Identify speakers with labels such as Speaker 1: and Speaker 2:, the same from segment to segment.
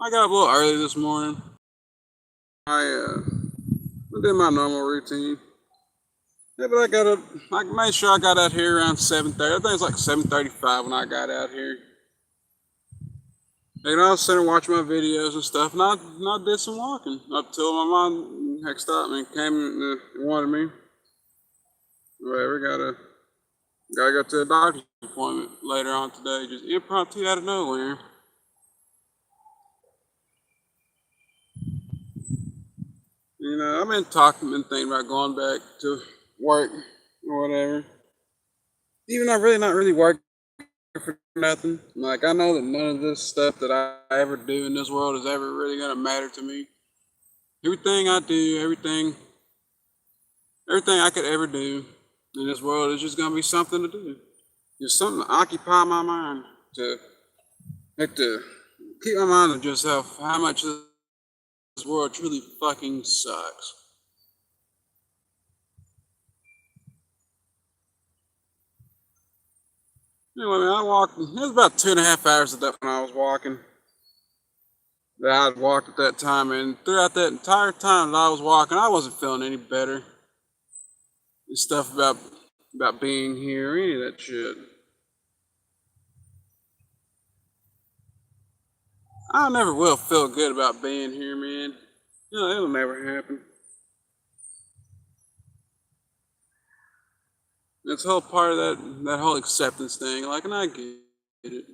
Speaker 1: I got up a little early this morning. I did my normal routine. Yeah, but I got up. I made sure I got out here around 7:30. I think it's like 7:35 when I got out here. I was sitting watching my videos and stuff, and I did some walking up till my mom stopped me and came and wanted me. Whatever, gotta go to a doctor's appointment later on today. Just impromptu out of nowhere. I've been thinking about going back to work or whatever. Even though I'm really not really working for nothing. Like, I know that none of this stuff that I ever do in this world is ever really gonna matter to me. Everything I do, everything I could ever do in this world is just gonna be something to do. Just something to occupy my mind, to keep my mind on just how much this world truly fucking sucks. Anyway, man, I walked. It was about 2.5 hours when I was walking. That I'd walked at that time, and throughout that entire time that I was walking, I wasn't feeling any better. And stuff about being here, or any of that shit. I never will feel good about being here, man. It'll never happen. It's a whole part of that whole acceptance thing. Like, and I get it.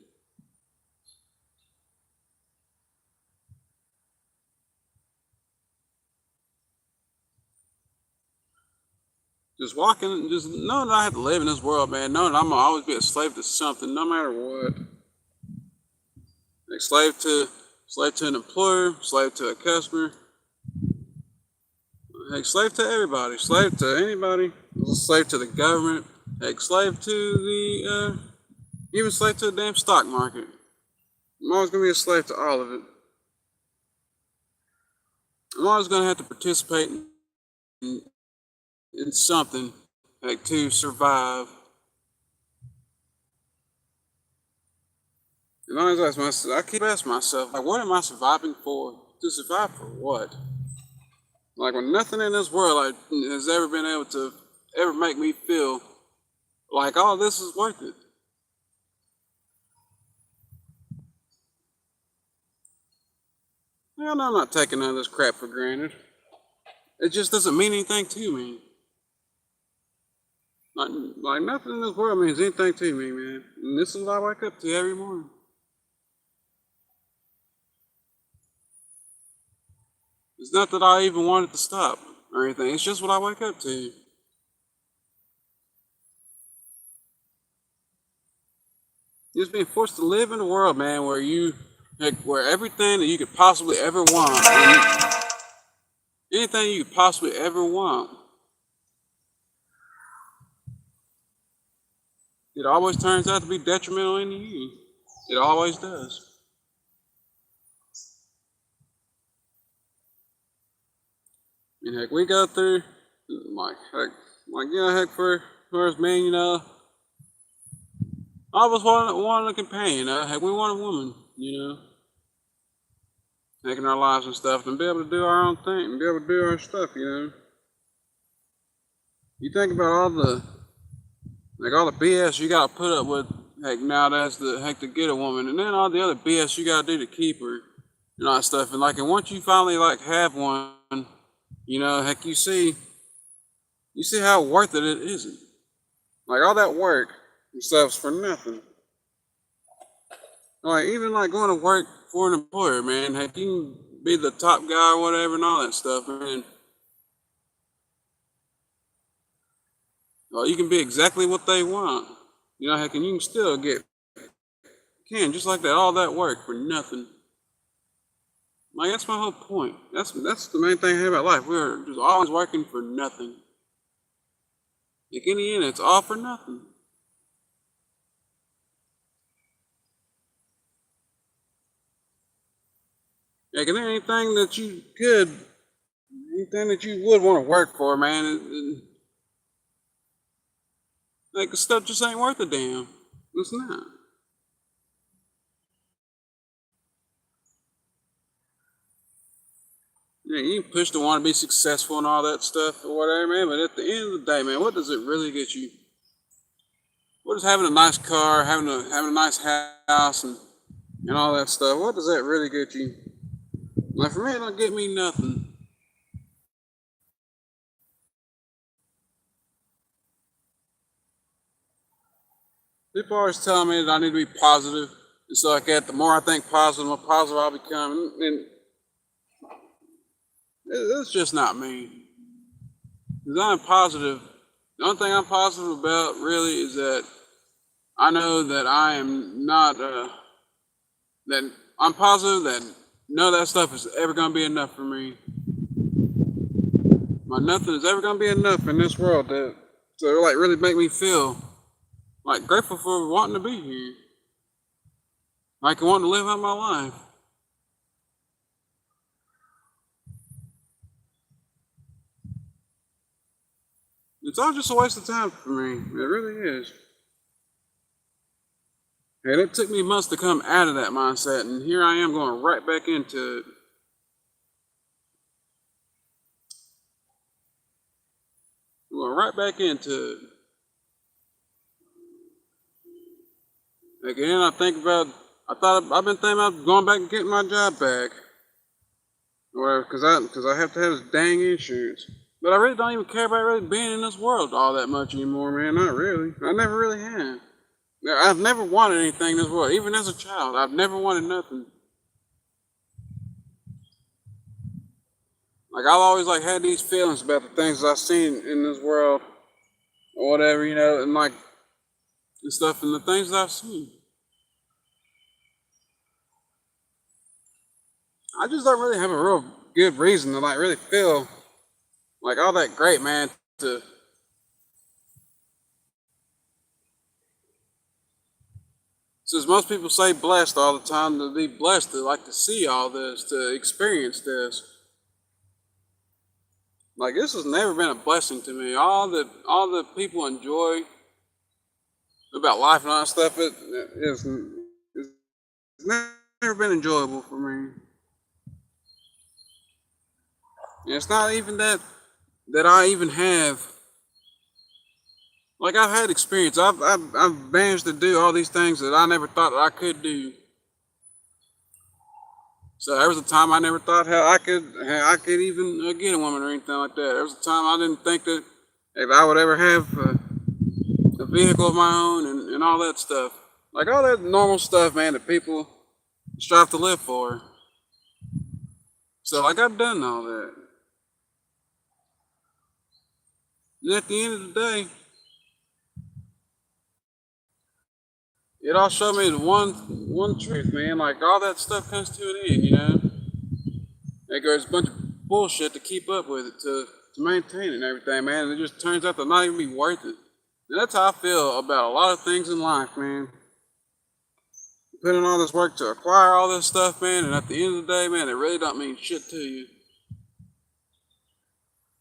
Speaker 1: Just walking, just knowing that I have to live in this world, man. Knowing that I'm gonna always be a slave to something, no matter what. Like slave to an employer, slave to a customer, heck, slave to everybody, slave to anybody, slave to the government, heck, slave to even slave to the damn stock market. I'm always gonna be a slave to all of it. I'm always gonna have to participate in something, like, to survive. And I always ask myself, I keep asking myself, like, what am I surviving for? To survive for what? Like, when nothing in this world has ever been able to ever make me feel like all this is worth it. Hell no, I'm not taking none of this crap for granted. It just doesn't mean anything to me. Like nothing in this world means anything to me, man. And this is what I wake up to every morning. It's not that I even want it to stop or anything. It's just what I wake up to. You're just being forced to live in a world, man, where everything that you could possibly ever want, anything you could possibly ever want, it always turns out to be detrimental to you. It always does. And heck, we go through, heck, for us men, all of us wanted a companion. Heck, we want a woman, making our lives and stuff, and be able to do our own thing, and be able to do our stuff. You think about all the BS you gotta put up with, heck, nowadays, to get a woman, and then all the other BS you gotta do to keep her, and all that stuff. And once you finally have one, heck, you see how worth it isn't. Like, all that work and stuff's for nothing. Like, even going to work for an employer, man. Heck, you can be the top guy or whatever and all that stuff, man. Well, you can be exactly what they want. Heck, and you can still just like that, all that work for nothing. Like, that's my whole point. That's the main thing here about life. We're just always working for nothing. Like, in the end, it's all for nothing. Like, and anything that you would want to work for, man, like, the stuff just ain't worth a damn. It's not. Yeah, you can push to want to be successful and all that stuff or whatever, man. But at the end of the day, man, what does it really get you? What is having a nice car, having a nice house, and all that stuff? What does that really get you? Like for me, it don't get me nothing. People always tell me that I need to be positive and stuff like that. The more I think positive, the more positive I'll become. And it's just not me. Because I'm positive. The only thing I'm positive about really is that I know that I am not, that I'm positive that none of that stuff is ever going to be enough for me. My nothing is ever going to be enough in this world to like really make me feel like grateful for wanting to be here. Like wanting to live out my life. It's all just a waste of time for me. It really is. And it took me months to come out of that mindset, and here I am going right back into it. Going right back into it. Again, I've been thinking about going back and getting my job back. Well, because I have to have this dang insurance. But I really don't even care about really being in this world all that much anymore, man. Not really. I never really have. I've never wanted anything in this world. Even as a child, I've never wanted nothing. Like I've always like had these feelings about the things I've seen in this world or whatever, and like and stuff and the things that I've seen. I just don't really have a real good reason to like really feel like all that great, man. To since most people say blessed all the time, to be blessed, to like to see all this, to experience this. Like this has never been a blessing to me. All the people enjoy about life and all that stuff, it's never been enjoyable for me. And it's not even that I even have. Like I've had experience. I've managed to do all these things that I never thought that I could do. So there was a time I never thought how I could even get a woman or anything like that. There was a time I didn't think that if I would ever have a vehicle of my own and all that stuff. Like all that normal stuff, man, that people strive to live for. So like I've done all that. And at the end of the day, it all showed me the one truth, man. Like all that stuff comes to an end. Like there's a bunch of bullshit to keep up with it, to maintain it and everything, man. And it just turns out to not even be worth it. And that's how I feel about a lot of things in life, man. Put in all this work to acquire all this stuff, man, and at the end of the day, man, it really don't mean shit to you.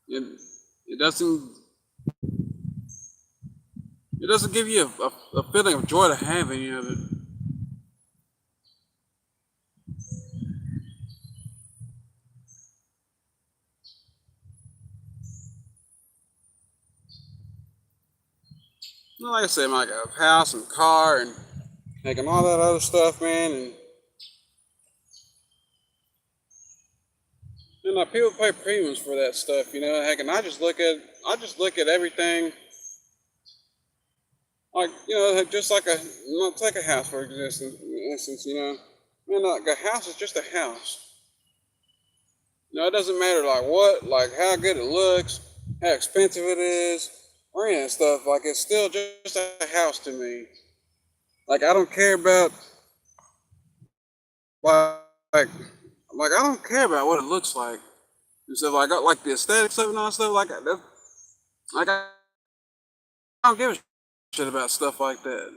Speaker 1: It, it doesn't it doesn't give you a feeling of joy to have any of it. Like I said, like a house and car and making all that other stuff, man, and like people pay premiums for that stuff, Heck, and I just look at everything like just like take a house for instance, man, like a house is just a house. It doesn't matter like how good it looks, how expensive it is, or any of that stuff. Like it's still just a house to me. Like I don't care about like like I don't care about what it looks like and stuff. Like like the aesthetics of it and all that stuff. Like I don't give a shit about stuff like that.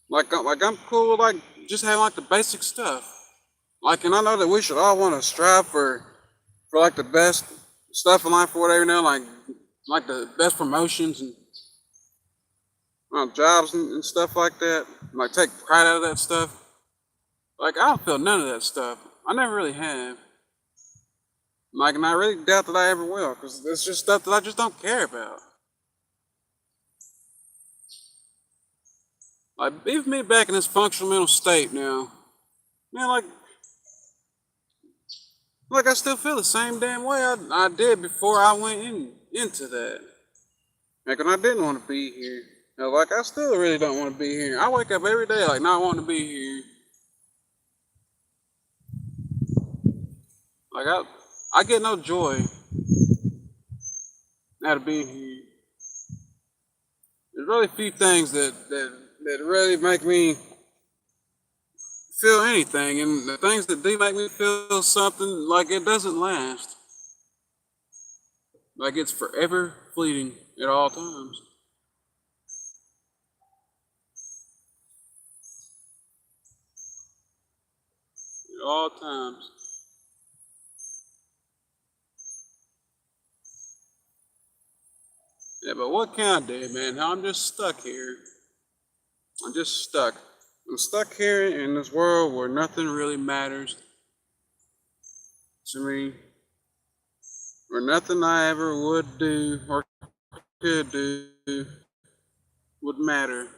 Speaker 1: Like I'm cool with like just having like the basic stuff. Like, and I know that we should all want to strive for like the best stuff in life or whatever, like the best promotions and jobs and stuff like that. Like take pride out of that stuff. Like I don't feel none of that stuff. I never really have. Like, and I really doubt that I ever will, because it's just stuff that I just don't care about. Like, even me back in this functional mental state now, man, like I still feel the same damn way I did before I went into that. Like, when I didn't want to be here. Like, I still really don't want to be here. I wake up every day like not wanting to be here. Like, I get no joy out of being here. There's really few things that really make me feel anything, and the things that do make me feel something, like it doesn't last. Like it's forever fleeting at all times. At all times. Yeah, but what can I do, man? I'm just stuck here. I'm just stuck. I'm stuck here in this world where nothing really matters to me, where nothing I ever would do or could do would matter.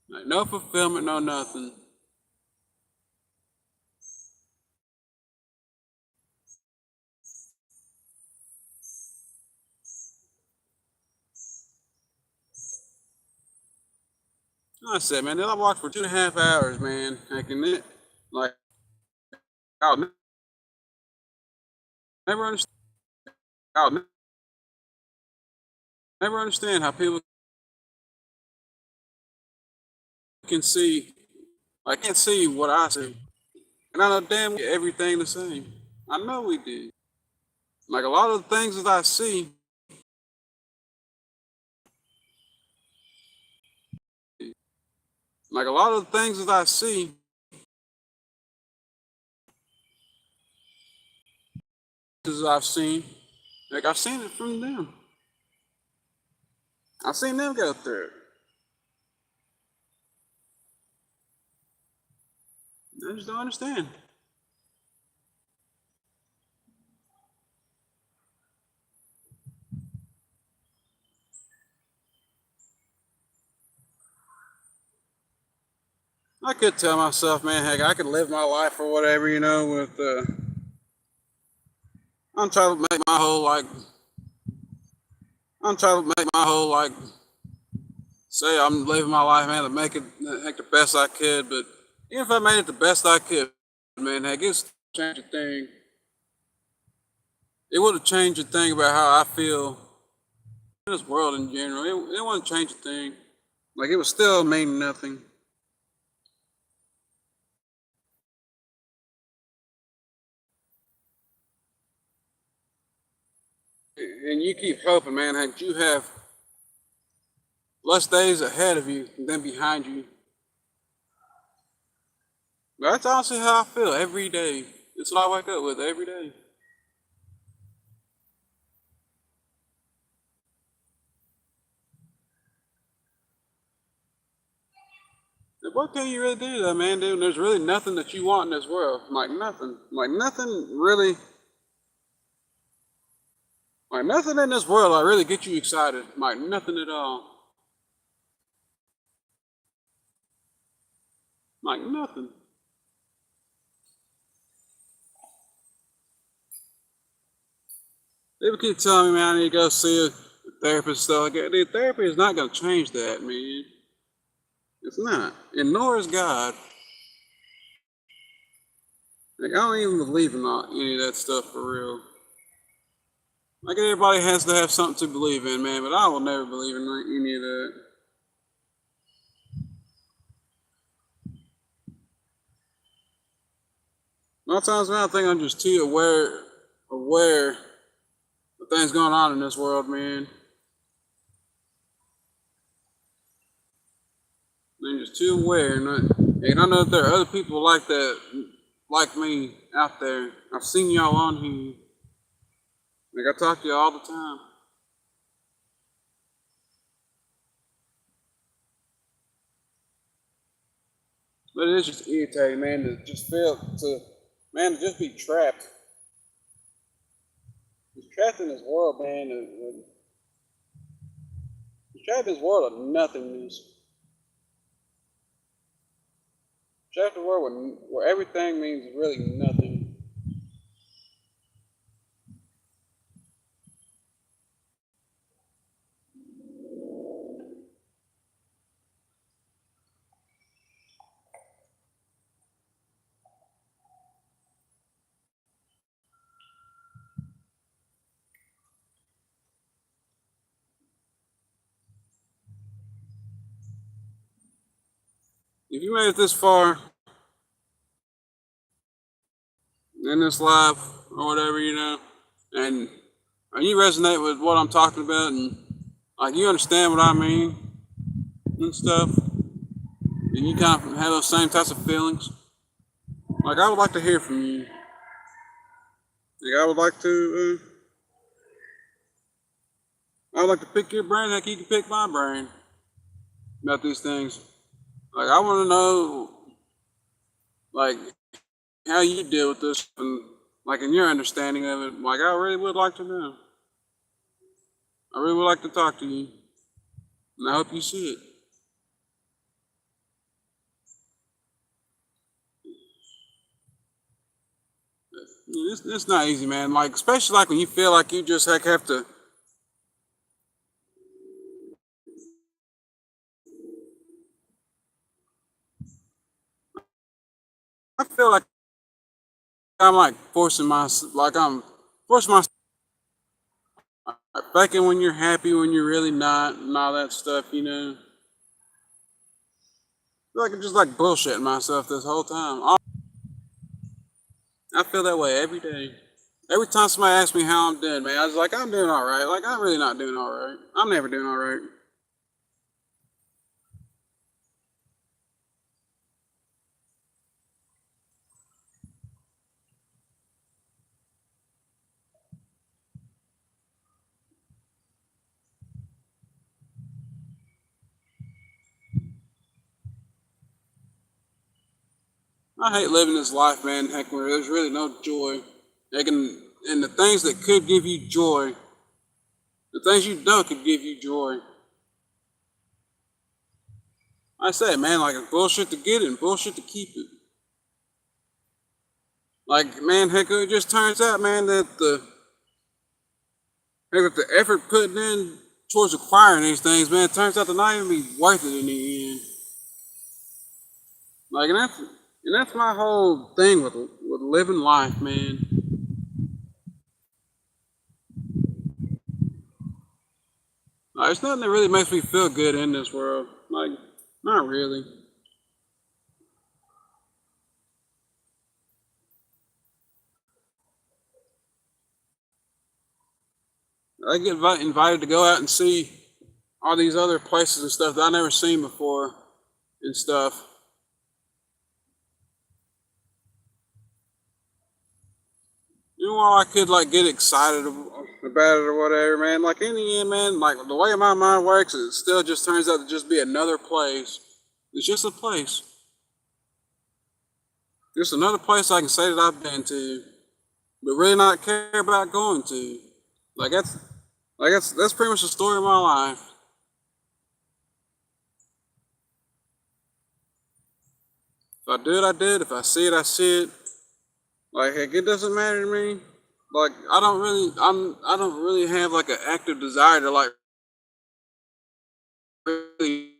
Speaker 1: Like no fulfillment, no nothing. I said, man, then I walked for 2.5 hours, man. Thinking it, like, I'll never understand. I'll never understand how people can see. I can't see what I see, and I know damn well everything the same. I know we do. Like a lot of the things that I see, like a lot of the things that I see, as I've seen, like I've seen it from them. I've seen them go through it. I just don't understand. I could tell myself, man, heck, I could live my life or whatever, with I'm trying to make my whole I'm trying to make my whole say I'm living my life, man, to make it heck the best I could. But even if I made it the best I could, man, heck, it's changed a thing. It would have changed a thing about how I feel in this world in general. It wouldn't change a thing. Like it would still mean nothing. And you keep hoping, man, that you have less days ahead of you than behind you. But that's honestly how I feel every day. It's what I wake up with every day. What can you really do though, man, dude? There's really nothing that you want in this world. Like nothing. Like nothing really like nothing in this world like really get you excited. Like nothing at all. Like nothing. People keep telling me, man, I need to go see a therapist stuff like that. Dude, therapy is not gonna change that, man. It's not. And nor is God. Like I don't even believe in any of that stuff for real. Like everybody has to have something to believe in, man, but I will never believe in any of that. A lot of times, man, I think I'm just too aware of things going on in this world, man. I'm just too aware, and I know that there are other people like that, like me, out there. I've seen y'all on here. Like I talk to you all the time. But it is just irritating, man, to just feel to just be trapped. Just trapped in this world, man. Trapped in this world of nothingness. Trapped in a world where everything means really nothing. If you made it this far in this life or whatever, and you resonate with what I'm talking about, and like you understand what I mean and stuff, and you kind of have those same types of feelings, like I would like to hear from you. Like I would like to pick your brain like you can pick my brain about these things. Like I want to know, like how you deal with this, and like in your understanding of it. Like I really would like to know. I really would like to talk to you, and I hope you see it. It's not easy, man. Like especially like when you feel like you just like have to. I feel like I'm like forcing my like faking when you're happy when you're really not and all that stuff. Feel like I'm just like bullshitting myself this whole time. I feel that way every day. Every time somebody asks me how I'm doing, man, I was like, I'm doing all right. Like I'm really not doing all right. I'm never doing all right. I hate living this life, man. Heck, where there's really no joy. And the things that could give you joy, the things you know could give you joy. I say, man, like it's bullshit to get it and bullshit to keep it. Like, man, heck, it just turns out, man, that the effort put in towards acquiring these things, man, it turns out to not even be worth it in the end. Like, and that's my whole thing with living life, man. Like, it's nothing that really makes me feel good in this world. Like, not really. I get invited to go out and see all these other places and stuff that I never seen before and stuff. I could like get excited about it or whatever, man. Like in the end, man, like the way my mind works, it still just turns out to just be another place. It's just a place. Just another place I can say that I've been to, but really not care about going to. Like that's pretty much the story of my life. If I do it, I did. If I see it, I see it. Like heck, it doesn't matter to me. Like I don't really have like an active desire to like really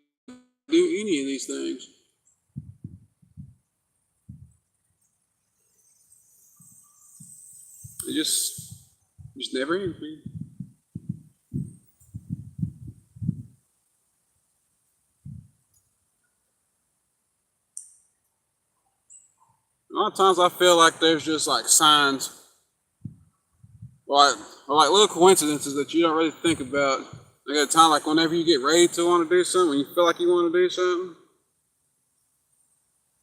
Speaker 1: do any of these things. It just never ends, man. A lot of times I feel like there's just like signs, like or like little coincidences that you don't really think about. Like at a time, like whenever you get ready to want to do something, when you feel like you want to do something.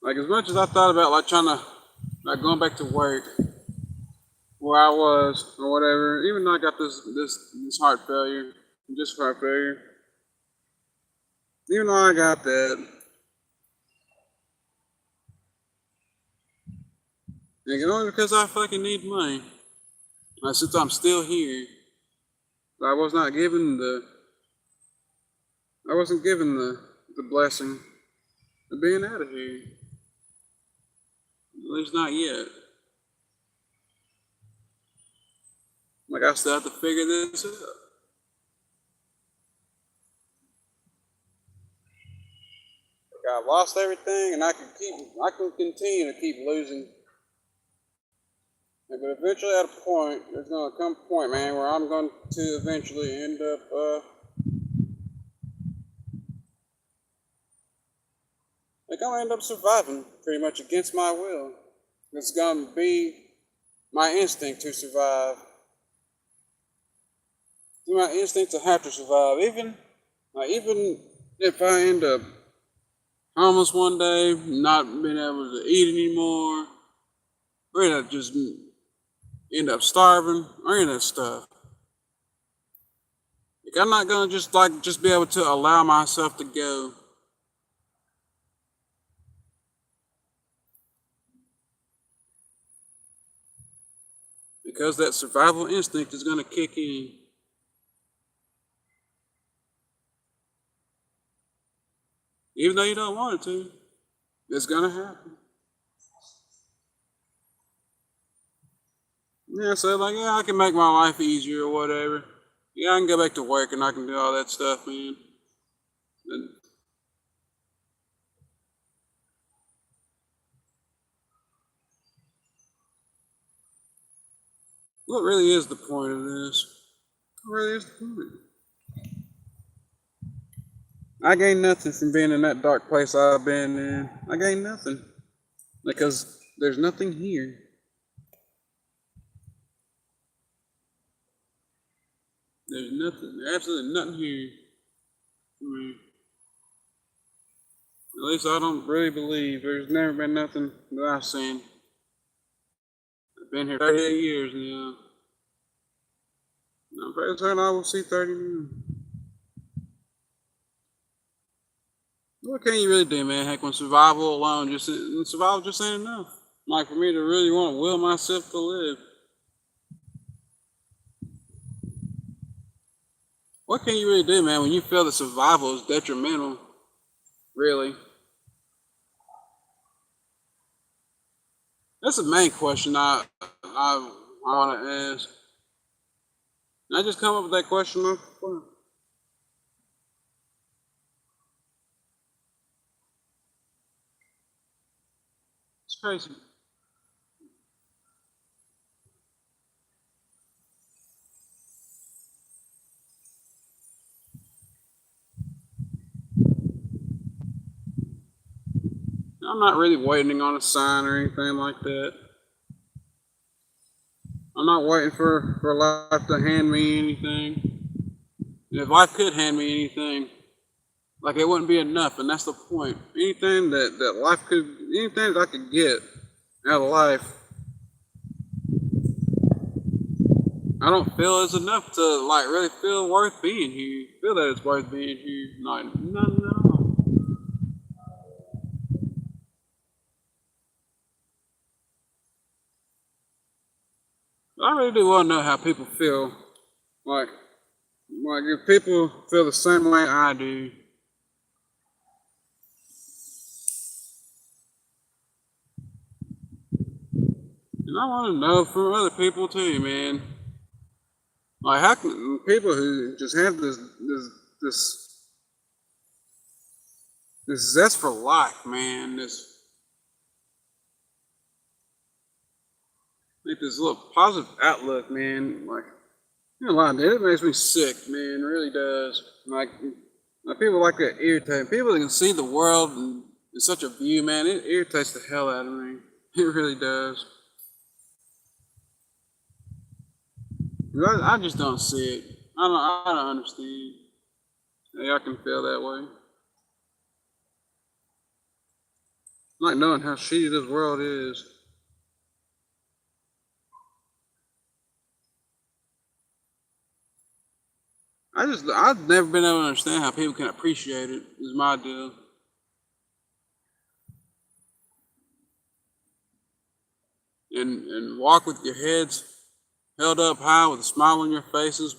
Speaker 1: Like as much as I thought about like trying to like going back to work where I was or whatever, even though I got this heart failure, just heart failure. Even though I got that, And only because I fucking need money. Like, since I'm still here, I wasn't given the blessing of being out of here. At least not yet. Like, I still have to figure this out. Like, I lost everything, and I can continue to keep losing. But eventually, at a point, there's gonna come a point, man, where I'm going to eventually end up, I'm gonna end up surviving pretty much against my will. It's gonna be my instinct to survive. It's my instinct to have to survive, even if I end up homeless one day, not being able to eat anymore, or end up just end up starving, or any of that stuff. Like, I'm not gonna just be able to allow myself to go. Because that survival instinct is gonna kick in. Even though you don't want it to, it's gonna happen. Yeah, so like, yeah, I can make my life easier or whatever. Yeah, I can go back to work and I can do all that stuff, man. And what really is the point of this? What really is the point? I gained nothing from being in that dark place I've been in. I gained nothing. Because there's nothing here. There's nothing, absolutely nothing here for me. At least I don't really believe. There's never been nothing that I've seen. I've been here 38 years now. I'm pretty certain I will see 30 more. What can you really do, man? Heck, when survival alone survival just ain't enough. Like, for me to really want to will myself to live. What can you really do, man, when you feel that survival is detrimental? Really? That's the main question I want to ask. And I just come up with that question off the fly. It's crazy. I'm not really waiting on a sign or anything like that. I'm not waiting for life to hand me anything. And if life could hand me anything, like, it wouldn't be enough, and that's the point. Anything anything that I could get out of life, I don't feel is enough to, like, really feel worth being here. Feel that it's worth being here. Like, no. I really do want to know how people feel. Like if people feel the same way I do. And I want to know from other people too, man. Like, how can people who just have this zest for life, man, this little positive outlook, man, like, you know, like, it makes me sick, man, it really does. Like people like that irritate. People that can see the world in such a view, man, it irritates the hell out of me. It really does. I just don't see it. I don't understand. Y'all can feel that way. Like knowing how shitty this world is. I've never been able to understand how people can appreciate it, is my deal. and walk with your heads held up high with a smile on your faces,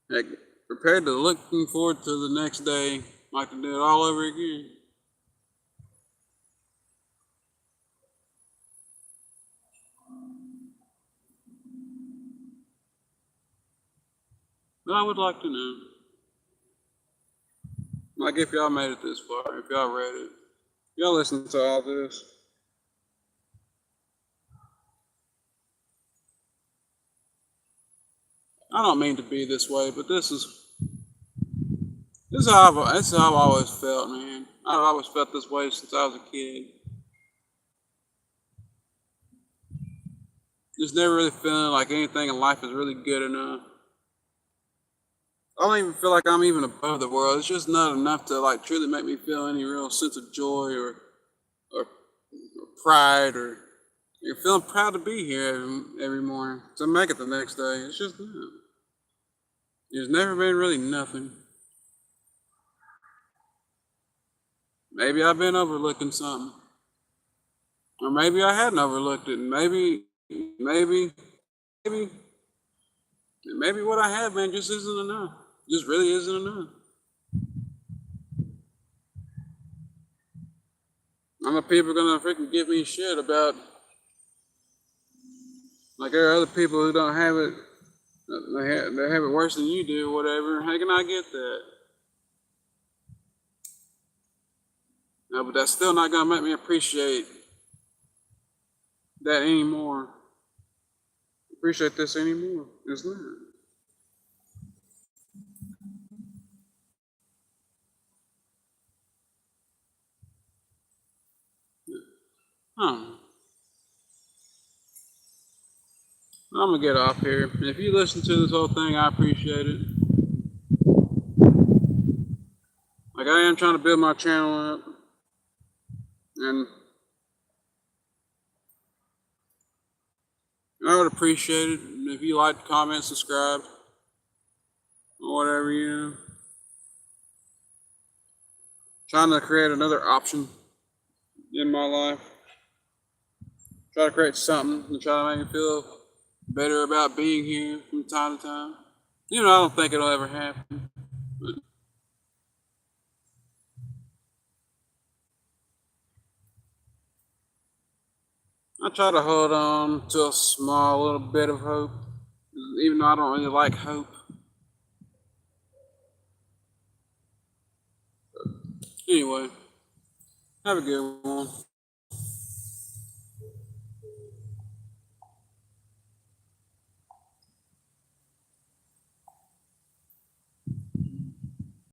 Speaker 1: like, prepared to looking forward to the next day, like to do it all over again. But I would like to know, like, if y'all made it this far, if y'all read it, y'all listen to all this. I don't mean to be this way, but this is how I've always felt, man. I've always felt this way since I was a kid. Just never really feeling like anything in life is really good enough. I don't even feel like I'm even above the world. It's just not enough to like truly make me feel any real sense of joy or pride or you're feeling proud to be here every morning to make it the next day. It's just not. There's never been really nothing. Maybe I've been overlooking something. Or maybe I hadn't overlooked it. And maybe, maybe, maybe what I have been just isn't enough. Just really isn't enough. I know people are gonna freaking give me shit about like there are other people who don't have it. They have it worse than you do, whatever. How can I get that? No, but that's still not gonna make me appreciate that anymore. Appreciate this anymore. It's not. Huh. I'm gonna get off here. If you listen to this whole thing, I appreciate it. Like I am trying to build my channel up, and I would appreciate it if you like, comment, subscribe, or whatever. Trying to create another option in my life. Try to create something to try to make me feel better about being here from time to time. I don't think it'll ever happen. But I try to hold on to a small little bit of hope, even though I don't really like hope. Anyway, have a good one.